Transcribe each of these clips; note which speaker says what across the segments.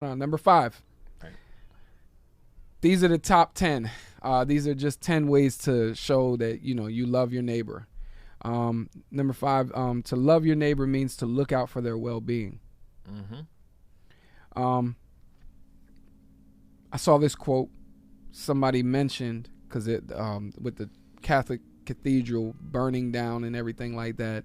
Speaker 1: Number 5.
Speaker 2: Right.
Speaker 1: These are the top 10. These are just 10 ways to show that you love your neighbor. Number 5, to love your neighbor means to look out for their well-being. I saw this quote somebody mentioned because with the Catholic cathedral burning down and everything like that.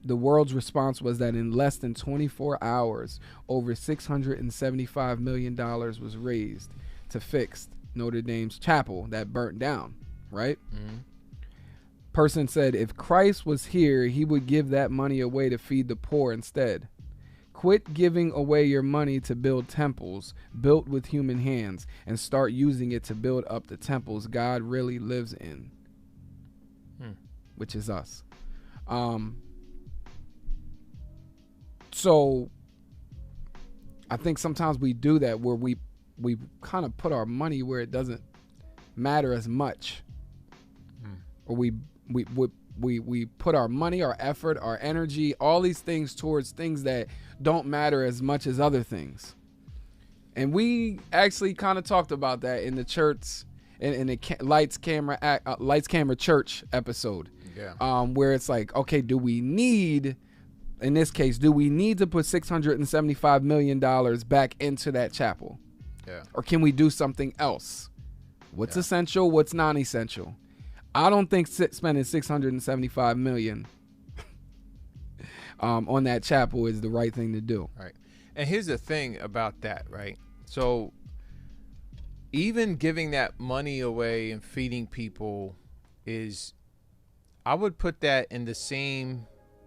Speaker 1: The world's response was that in less than 24 hours, over $675 million was raised to fix Notre Dame's chapel that burnt down, right? Person said, if Christ was here, he would give that money away to feed the poor instead. Quit giving away your money to build temples built with human hands and start using it to build up the temples God really lives in, which is us. So I think sometimes we do that where we kind of put our money where it doesn't matter as much, or we put our money, our effort, our energy, all these things towards things that don't matter as much as other things. And we actually kind of talked about that in the church, in the Lights Camera Church episode.
Speaker 2: Yeah.
Speaker 1: Where it's like, okay, do we need to put $675 million back into that chapel?
Speaker 2: Yeah.
Speaker 1: Or can we do something else? What's essential? What's non-essential? I don't think spending $675 million on that chapel is the right thing to do.
Speaker 2: Right. And here's the thing about that, right? So even giving that money away and feeding people I would put that in the same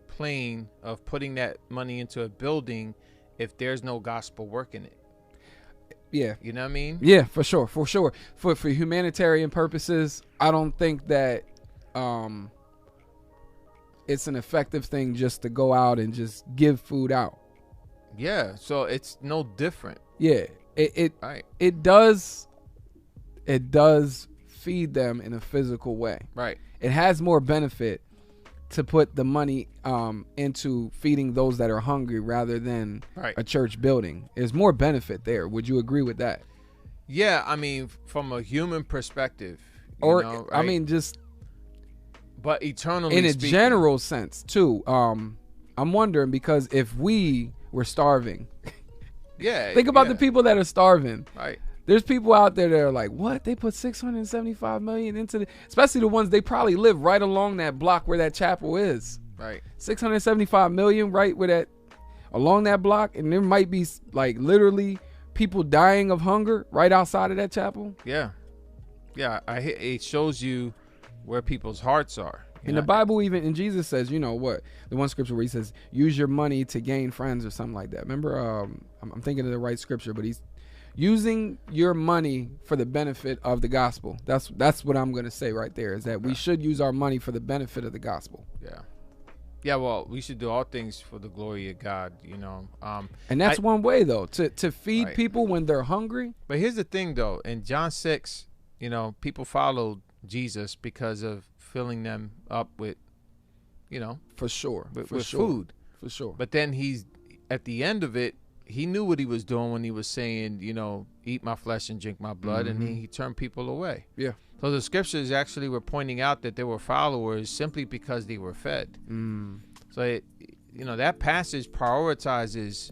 Speaker 2: plane of putting that money into a building if there's no gospel work in it.
Speaker 1: Yeah.
Speaker 2: You know what I mean?
Speaker 1: Yeah, for sure. For humanitarian purposes, I don't think that it's an effective thing just to go out and just give food out.
Speaker 2: Yeah, so it's no different.
Speaker 1: Yeah.
Speaker 2: Right.
Speaker 1: It does feed them in a physical way.
Speaker 2: Right.
Speaker 1: It has more benefit to put the money into feeding those that are hungry rather than a church building. There's more benefit there. Would you agree with that?
Speaker 2: Yeah, I mean, from a human perspective.
Speaker 1: I mean, just...
Speaker 2: But eternally
Speaker 1: in a
Speaker 2: speaking,
Speaker 1: general sense, too. I'm wondering, because if we were starving... think about the people that are starving.
Speaker 2: Right.
Speaker 1: There's people out there that are like, what? They put $675 million into especially the ones they probably live right along that block where that chapel is.
Speaker 2: Right.
Speaker 1: $675 million right where that, along that block, and there might be like literally people dying of hunger right outside of that chapel.
Speaker 2: Yeah. Yeah. It shows you where people's hearts are.
Speaker 1: In the Bible, even, and Jesus says, the one scripture where he says, use your money to gain friends or something like that. Remember, I'm thinking of the right scripture, but he's using your money for the benefit of the gospel. That's what I'm going to say right there, is that we should use our money for the benefit of the gospel.
Speaker 2: Yeah. Yeah, well, we should do all things for the glory of God,
Speaker 1: And that's one way, though, to feed people when they're hungry.
Speaker 2: But here's the thing, though. In John 6, people followed Jesus because of filling them up with,
Speaker 1: For sure.
Speaker 2: with
Speaker 1: sure.
Speaker 2: food.
Speaker 1: For sure.
Speaker 2: But then at the end of it, he knew what he was doing when he was saying, eat my flesh and drink my blood, and he turned people away.
Speaker 1: Yeah.
Speaker 2: So the scriptures actually were pointing out that there were followers simply because they were fed. So, that passage prioritizes,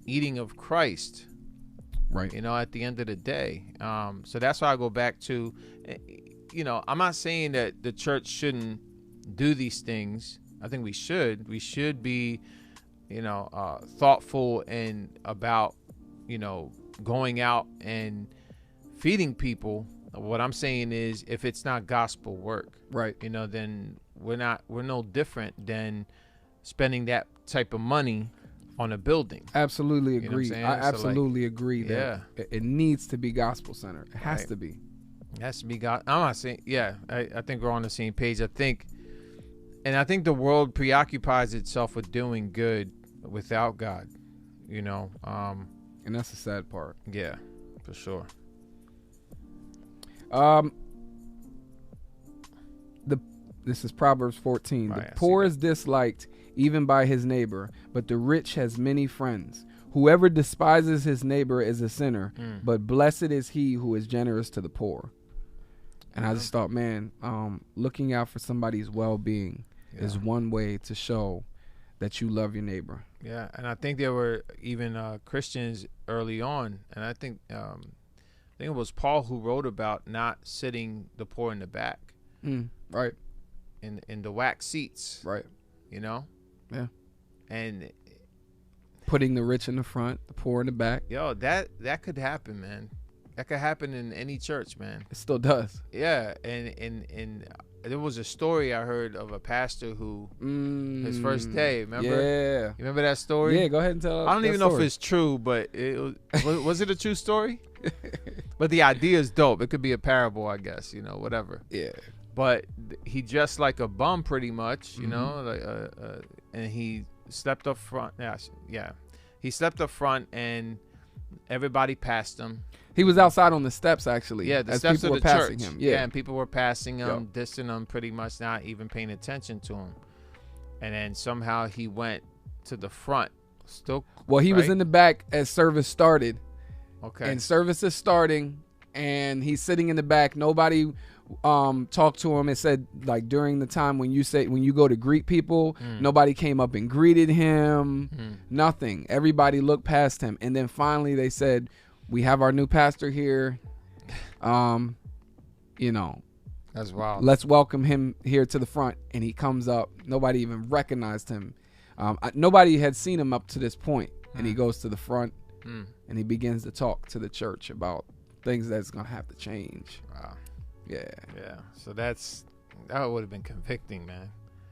Speaker 2: eating of Christ.
Speaker 1: Right.
Speaker 2: At the end of the day. So that's why I go back to, I'm not saying that the church shouldn't do these things. I think we should. We should be, thoughtful and about, going out and feeding people. What I'm saying is, if it's not gospel work,
Speaker 1: right,
Speaker 2: then we're no different than spending that type of money on a building.
Speaker 1: Absolutely agree. I absolutely agree that it needs to be gospel centered. It has to be.
Speaker 2: It has to be God. I'm not saying, I think we're on the same page. I think the world preoccupies itself with doing good without God,
Speaker 1: and that's the sad part.
Speaker 2: Yeah, for sure.
Speaker 1: This is Proverbs 14.
Speaker 2: Right,
Speaker 1: the poor is disliked even by his neighbor, but the rich has many friends. Whoever despises his neighbor is a sinner, but blessed is he who is generous to the poor. And I just thought, man, looking out for somebody's well-being is one way to show that you love your neighbor.
Speaker 2: Yeah, and I think there were even Christians early on, and I think it was Paul who wrote about not sitting the poor in the back,
Speaker 1: right,
Speaker 2: in the wax seats,
Speaker 1: right,
Speaker 2: you know, and
Speaker 1: putting the rich in the front, the poor in the back.
Speaker 2: Yo, that could happen, man. That could happen in any church, man.
Speaker 1: It still does.
Speaker 2: Yeah, and there was a story I heard of a pastor who his first day. Remember?
Speaker 1: Yeah.
Speaker 2: You remember that story?
Speaker 1: Yeah. Go ahead and tell.
Speaker 2: I don't even know if it's true, but was it a true story? But the idea is dope. It could be a parable, I guess. You know, whatever.
Speaker 1: Yeah.
Speaker 2: But he dressed like a bum, pretty much. You know, like and he slept up front. Yeah. He slept up front, and everybody passed him.
Speaker 1: He was outside on the steps, actually.
Speaker 2: Yeah, the
Speaker 1: as
Speaker 2: steps
Speaker 1: people
Speaker 2: of the
Speaker 1: were passing
Speaker 2: church.
Speaker 1: him.
Speaker 2: Yeah, and people were passing him,
Speaker 1: Yep.
Speaker 2: dissing him, pretty much not even paying attention to him. And then somehow he went to the front. Still,
Speaker 1: well, he was in the back as service started.
Speaker 2: Okay.
Speaker 1: And service is starting, and he's sitting in the back. Nobody talked to him. It said, like, during the time when you go to greet people, nobody came up and greeted him. Nothing. Everybody looked past him. And then finally they said, we have our new pastor here. You know,
Speaker 2: That's wild.
Speaker 1: let's welcome him here to the front. And he comes up. Nobody even recognized him. Nobody had seen him up to this point. And he goes to the front and he begins to talk to the church about things that's going to have to change.
Speaker 2: Wow.
Speaker 1: Yeah.
Speaker 2: Yeah. So that would have been convicting, man.